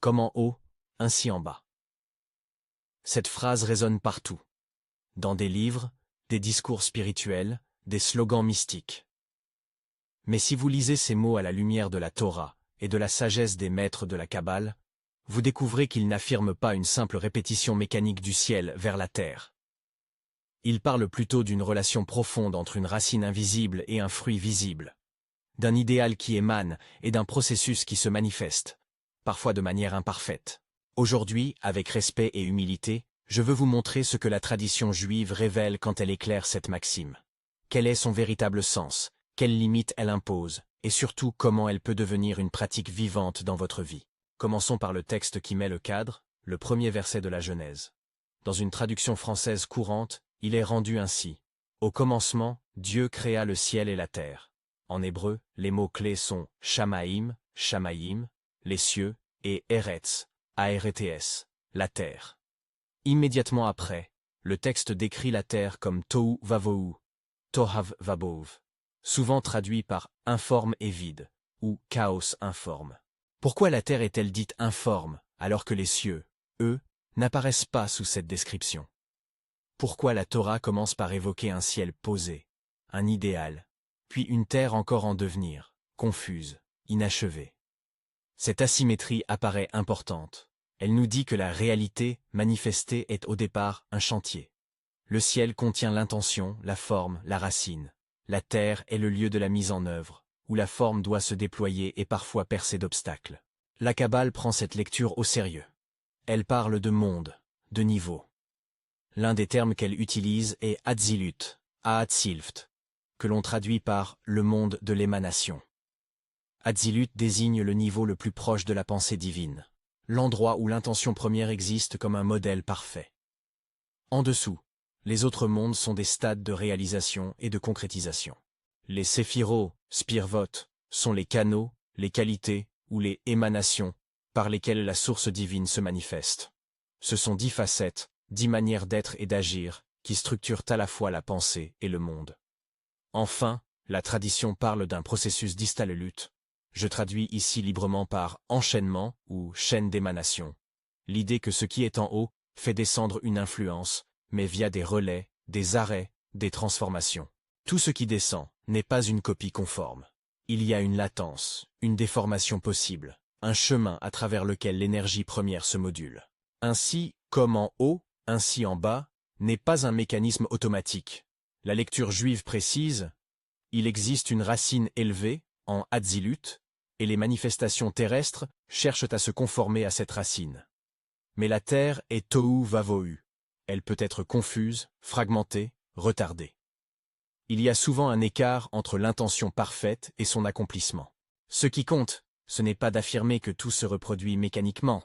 Comme en haut, ainsi en bas. Cette phrase résonne partout. Dans des livres, des discours spirituels, des slogans mystiques. Mais si vous lisez ces mots à la lumière de la Torah et de la sagesse des maîtres de la Kabbale, vous découvrez qu'ils n'affirment pas une simple répétition mécanique du ciel vers la terre. Ils parlent plutôt d'une relation profonde entre une racine invisible et un fruit visible, d'un idéal qui émane et d'un processus qui se manifeste, parfois de manière imparfaite. Aujourd'hui, avec respect et humilité, je veux vous montrer ce que la tradition juive révèle quand elle éclaire cette maxime. Quel est son véritable sens, quelles limites elle impose, et surtout comment elle peut devenir une pratique vivante dans votre vie. Commençons par le texte qui met le cadre, le premier verset de la Genèse. Dans une traduction française courante, il est rendu ainsi. Au commencement, Dieu créa le ciel et la terre. En hébreu, les mots-clés sont Shamaïm, Shamayim, les cieux, et Eretz, Aerets, la terre. Immédiatement après, le texte décrit la terre comme Tohu Vavohu, Tohav Vabov, souvent traduit par informe et vide, ou chaos informe. Pourquoi la terre est-elle dite informe, alors que les cieux, eux, n'apparaissent pas sous cette description? Pourquoi la Torah commence par évoquer un ciel posé, un idéal, puis une terre encore en devenir, confuse, inachevée? Cette asymétrie apparaît importante. Elle nous dit que la réalité manifestée est au départ un chantier. Le ciel contient l'intention, la forme, la racine. La terre est le lieu de la mise en œuvre, où la forme doit se déployer et parfois percer d'obstacles. La Kabbale prend cette lecture au sérieux. Elle parle de monde, de niveau. L'un des termes qu'elle utilise est Atzilut, Aatzilft, que l'on traduit par le monde de l'émanation. Atzilut désigne le niveau le plus proche de la pensée divine, l'endroit où l'intention première existe comme un modèle parfait. En dessous, les autres mondes sont des stades de réalisation et de concrétisation. Les séphirot, spirvot, sont les canaux, les qualités ou les émanations par lesquelles la source divine se manifeste. Ce sont 10 facettes, 10 manières d'être et d'agir qui structurent à la fois la pensée et le monde. Enfin, la tradition parle d'un processus d'Istalélut. Je traduis ici librement par enchaînement ou chaîne d'émanation. L'idée que ce qui est en haut fait descendre une influence, mais via des relais, des arrêts, des transformations. Tout ce qui descend n'est pas une copie conforme. Il y a une latence, une déformation possible, un chemin à travers lequel l'énergie première se module. Ainsi, comme en haut, ainsi en bas, n'est pas un mécanisme automatique. La lecture juive précise, il existe une racine élevée, en Atzilut, et les manifestations terrestres cherchent à se conformer à cette racine. Mais la terre est Tohu Vavohu. Elle peut être confuse, fragmentée, retardée. Il y a souvent un écart entre l'intention parfaite et son accomplissement. Ce qui compte, ce n'est pas d'affirmer que tout se reproduit mécaniquement,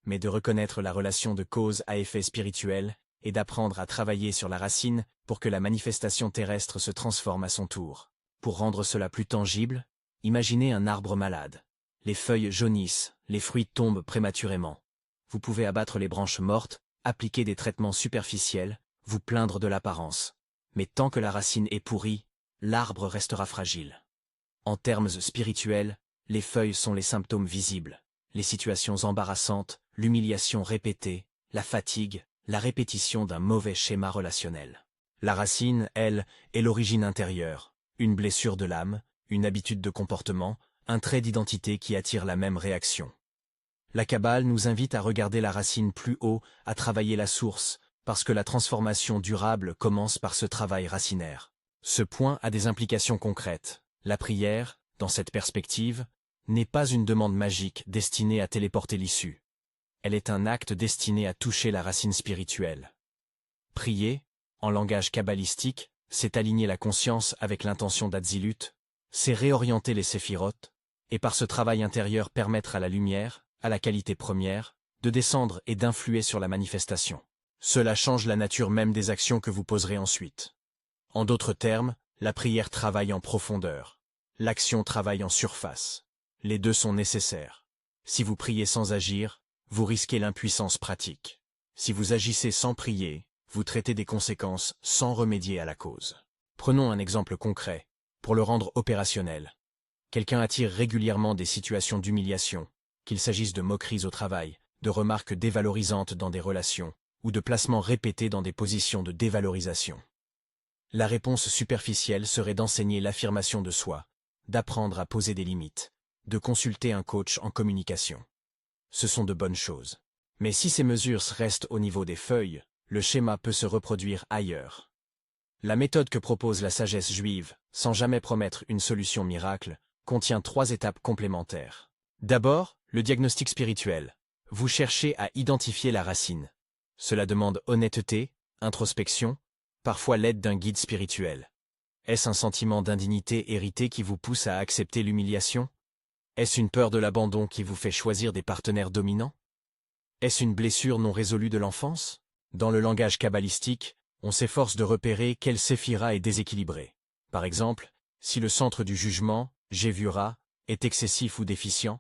mais de reconnaître la relation de cause à effet spirituel et d'apprendre à travailler sur la racine pour que la manifestation terrestre se transforme à son tour. Pour rendre cela plus tangible, imaginez un arbre malade. Les feuilles jaunissent, les fruits tombent prématurément. Vous pouvez abattre les branches mortes, appliquer des traitements superficiels, vous plaindre de l'apparence. Mais tant que la racine est pourrie, l'arbre restera fragile. En termes spirituels, les feuilles sont les symptômes visibles, les situations embarrassantes, l'humiliation répétée, la fatigue, la répétition d'un mauvais schéma relationnel. La racine, elle, est l'origine intérieure, une blessure de l'âme, une habitude de comportement, un trait d'identité qui attire la même réaction. La Kabbale nous invite à regarder la racine plus haut, à travailler la source, parce que la transformation durable commence par ce travail racinaire. Ce point a des implications concrètes. La prière, dans cette perspective, n'est pas une demande magique destinée à téléporter l'issue. Elle est un acte destiné à toucher la racine spirituelle. Prier, en langage kabbalistique, c'est aligner la conscience avec l'intention d'Atzilut, c'est réorienter les séphirotes, et par ce travail intérieur permettre à la lumière, à la qualité première, de descendre et d'influer sur la manifestation. Cela change la nature même des actions que vous poserez ensuite. En d'autres termes, la prière travaille en profondeur. L'action travaille en surface. Les deux sont nécessaires. Si vous priez sans agir, vous risquez l'impuissance pratique. Si vous agissez sans prier, vous traitez des conséquences sans remédier à la cause. Prenons un exemple concret, pour le rendre opérationnel. Quelqu'un attire régulièrement des situations d'humiliation. qu'il s'agisse de moqueries au travail, de remarques dévalorisantes dans des relations, ou de placements répétés dans des positions de dévalorisation. La réponse superficielle serait d'enseigner l'affirmation de soi, d'apprendre à poser des limites, de consulter un coach en communication. Ce sont de bonnes choses. Mais si ces mesures restent au niveau des feuilles, le schéma peut se reproduire ailleurs. La méthode que propose la sagesse juive, sans jamais promettre une solution miracle, contient 3 étapes complémentaires. D'abord, le diagnostic spirituel. Vous cherchez à identifier la racine. Cela demande honnêteté, introspection, parfois l'aide d'un guide spirituel. Est-ce un sentiment d'indignité hérité qui vous pousse à accepter l'humiliation? Est-ce une peur de l'abandon qui vous fait choisir des partenaires dominants? Est-ce une blessure non résolue de l'enfance? Dans le langage kabbalistique, on s'efforce de repérer quel séphira est déséquilibré. Par exemple, si le centre du jugement, Jévura, est excessif ou déficient,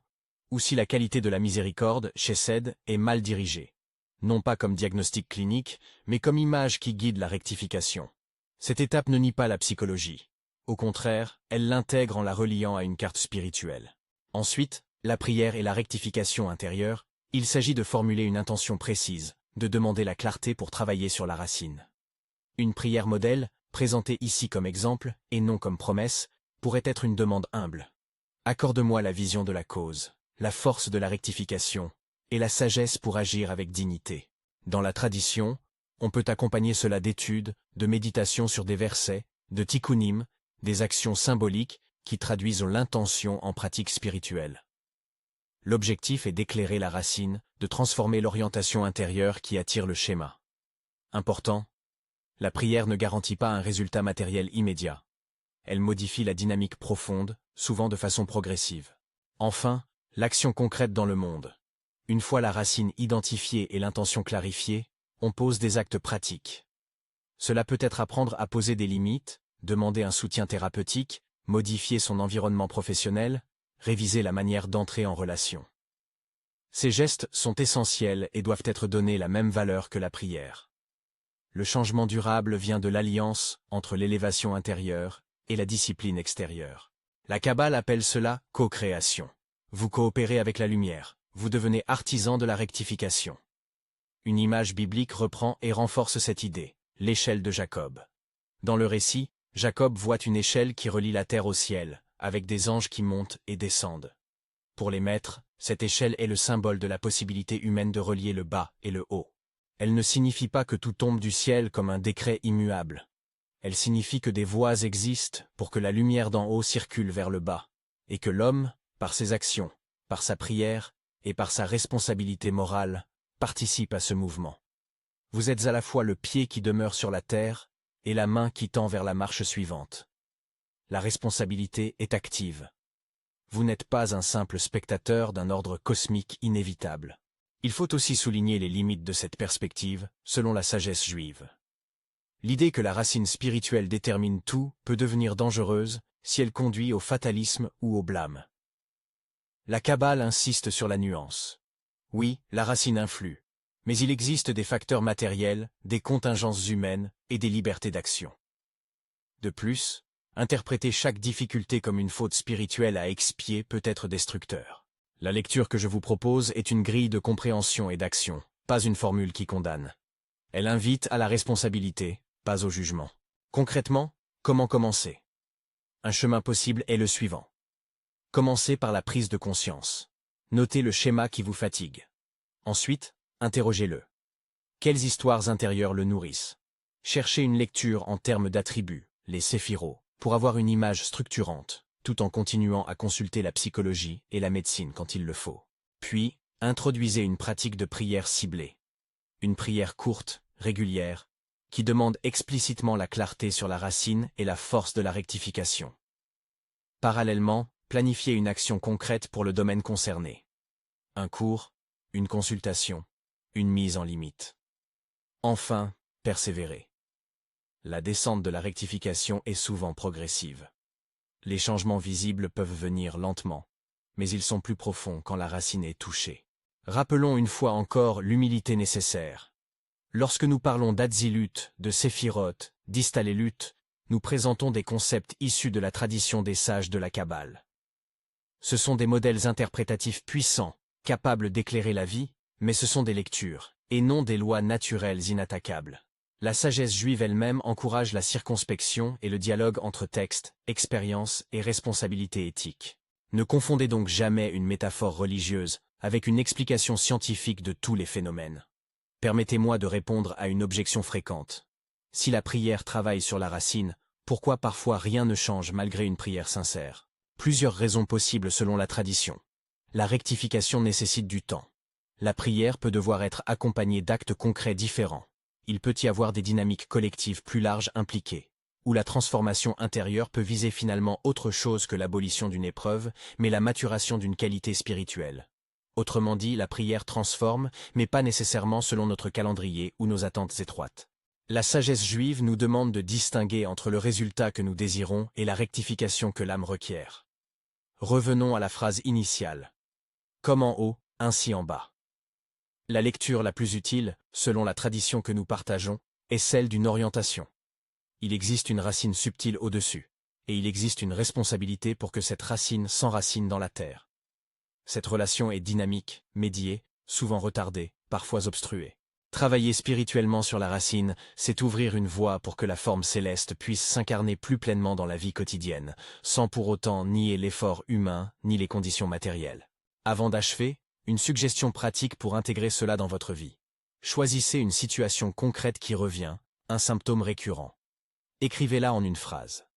ou si la qualité de la miséricorde, Chesed, est mal dirigée. Non pas comme diagnostic clinique, mais comme image qui guide la rectification. Cette étape ne nie pas la psychologie. Au contraire, elle l'intègre en la reliant à une carte spirituelle. Ensuite, la prière et la rectification intérieure, il s'agit de formuler une intention précise, de demander la clarté pour travailler sur la racine. Une prière modèle, présentée ici comme exemple, et non comme promesse, pourrait être une demande humble. Accorde-moi la vision de la cause, la force de la rectification, et la sagesse pour agir avec dignité. Dans la tradition, on peut accompagner cela d'études, de méditations sur des versets, de tikkunim, des actions symboliques qui traduisent l'intention en pratique spirituelle. L'objectif est d'éclairer la racine, de transformer l'orientation intérieure qui attire le schéma. Important, la prière ne garantit pas un résultat matériel immédiat. Elle modifie la dynamique profonde, souvent de façon progressive. Enfin, l'action concrète dans le monde. Une fois la racine identifiée et l'intention clarifiée, on pose des actes pratiques. Cela peut être apprendre à poser des limites, demander un soutien thérapeutique, modifier son environnement professionnel, réviser la manière d'entrer en relation. Ces gestes sont essentiels et doivent être donnés la même valeur que la prière. Le changement durable vient de l'alliance entre l'élévation intérieure et la discipline extérieure. La Kabbale appelle cela co-création. Vous coopérez avec la lumière, vous devenez artisan de la rectification. Une image biblique reprend et renforce cette idée, l'échelle de Jacob. Dans le récit, Jacob voit une échelle qui relie la terre au ciel, avec des anges qui montent et descendent. Pour les maîtres, cette échelle est le symbole de la possibilité humaine de relier le bas et le haut. Elle ne signifie pas que tout tombe du ciel comme un décret immuable. Elle signifie que des voies existent pour que la lumière d'en haut circule vers le bas, et que l'homme, par ses actions, par sa prière et par sa responsabilité morale, participe à ce mouvement. Vous êtes à la fois le pied qui demeure sur la terre et la main qui tend vers la marche suivante. La responsabilité est active. Vous n'êtes pas un simple spectateur d'un ordre cosmique inévitable. Il faut aussi souligner les limites de cette perspective, selon la sagesse juive. L'idée que la racine spirituelle détermine tout peut devenir dangereuse si elle conduit au fatalisme ou au blâme. La Kabbale insiste sur la nuance. Oui, la racine influe, mais il existe des facteurs matériels, des contingences humaines et des libertés d'action. De plus, interpréter chaque difficulté comme une faute spirituelle à expier peut être destructeur. La lecture que je vous propose est une grille de compréhension et d'action, pas une formule qui condamne. Elle invite à la responsabilité, pas au jugement. Concrètement, comment commencer? Un chemin possible est le suivant. Commencez par la prise de conscience. Notez le schéma qui vous fatigue. Ensuite, interrogez-le. Quelles histoires intérieures le nourrissent? Cherchez une lecture en termes d'attributs, les séphiros, pour avoir une image structurante, tout en continuant à consulter la psychologie et la médecine quand il le faut. Puis, introduisez une pratique de prière ciblée. Une prière courte, régulière, qui demande explicitement la clarté sur la racine et la force de la rectification. Parallèlement, planifiez une action concrète pour le domaine concerné. Un cours, une consultation, une mise en limite. Enfin, persévérez. La descente de la rectification est souvent progressive. Les changements visibles peuvent venir lentement, mais ils sont plus profonds quand la racine est touchée. Rappelons une fois encore l'humilité nécessaire. Lorsque nous parlons d'Atsilut, de Séphirot, d'Istalélut, nous présentons des concepts issus de la tradition des sages de la Kabbale. Ce sont des modèles interprétatifs puissants, capables d'éclairer la vie, mais ce sont des lectures, et non des lois naturelles inattaquables. La sagesse juive elle-même encourage la circonspection et le dialogue entre texte, expérience et responsabilité éthique. Ne confondez donc jamais une métaphore religieuse avec une explication scientifique de tous les phénomènes. Permettez-moi de répondre à une objection fréquente. Si la prière travaille sur la racine, pourquoi parfois rien ne change malgré une prière sincère? Plusieurs raisons possibles selon la tradition. La rectification nécessite du temps. La prière peut devoir être accompagnée d'actes concrets différents. Il peut y avoir des dynamiques collectives plus larges impliquées, où la transformation intérieure peut viser finalement autre chose que l'abolition d'une épreuve, mais la maturation d'une qualité spirituelle. Autrement dit, la prière transforme, mais pas nécessairement selon notre calendrier ou nos attentes étroites. La sagesse juive nous demande de distinguer entre le résultat que nous désirons et la rectification que l'âme requiert. Revenons à la phrase initiale. Comme en haut, ainsi en bas. La lecture la plus utile, selon la tradition que nous partageons, est celle d'une orientation. Il existe une racine subtile au-dessus, et il existe une responsabilité pour que cette racine s'enracine dans la terre. Cette relation est dynamique, médiée, souvent retardée, parfois obstruée. Travailler spirituellement sur la racine, c'est ouvrir une voie pour que la forme céleste puisse s'incarner plus pleinement dans la vie quotidienne, sans pour autant nier l'effort humain ni les conditions matérielles. Avant d'achever, une suggestion pratique pour intégrer cela dans votre vie. Choisissez une situation concrète qui revient, un symptôme récurrent. Écrivez-la en une phrase.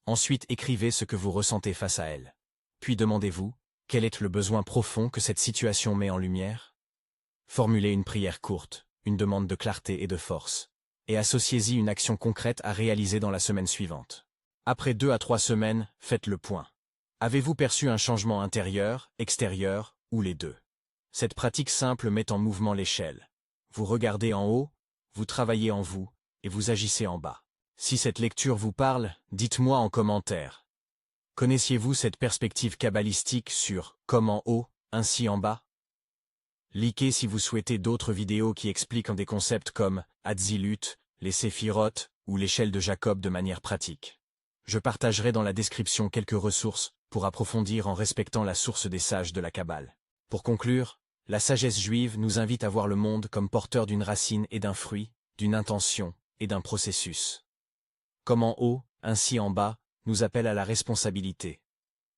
Ensuite, écrivez ce que vous ressentez face à elle. Puis demandez-vous, quel est le besoin profond que cette situation met en lumière? Formulez une prière courte, une demande de clarté et de force, et associez-y une action concrète à réaliser dans la semaine suivante. Après 2 à 3 semaines, faites le point. Avez-vous perçu un changement intérieur, extérieur, ou les deux? Cette pratique simple met en mouvement l'échelle. Vous regardez en haut, vous travaillez en vous, et vous agissez en bas. Si cette lecture vous parle, dites-moi en commentaire. Connaissiez-vous cette perspective kabbalistique sur « comme en haut, ainsi en bas » Likez si vous souhaitez d'autres vidéos qui expliquent des concepts comme Hatzilut, les séphirotes ou l'échelle de Jacob de manière pratique. Je partagerai dans la description quelques ressources pour approfondir en respectant la source des sages de la Kabbale. Pour conclure, la sagesse juive nous invite à voir le monde comme porteur d'une racine et d'un fruit, d'une intention et d'un processus. Comme en haut, ainsi en bas, nous appelle à la responsabilité.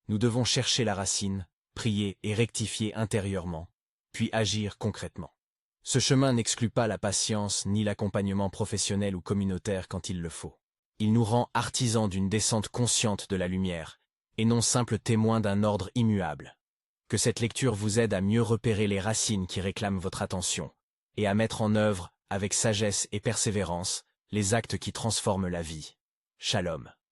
Nous devons chercher la racine, prier et rectifier intérieurement, puis agir concrètement. Ce chemin n'exclut pas la patience ni l'accompagnement professionnel ou communautaire quand il le faut. Il nous rend artisans d'une descente consciente de la lumière, et non simples témoins d'un ordre immuable. Que cette lecture vous aide à mieux repérer les racines qui réclament votre attention, et à mettre en œuvre, avec sagesse et persévérance, les actes qui transforment la vie. Shalom.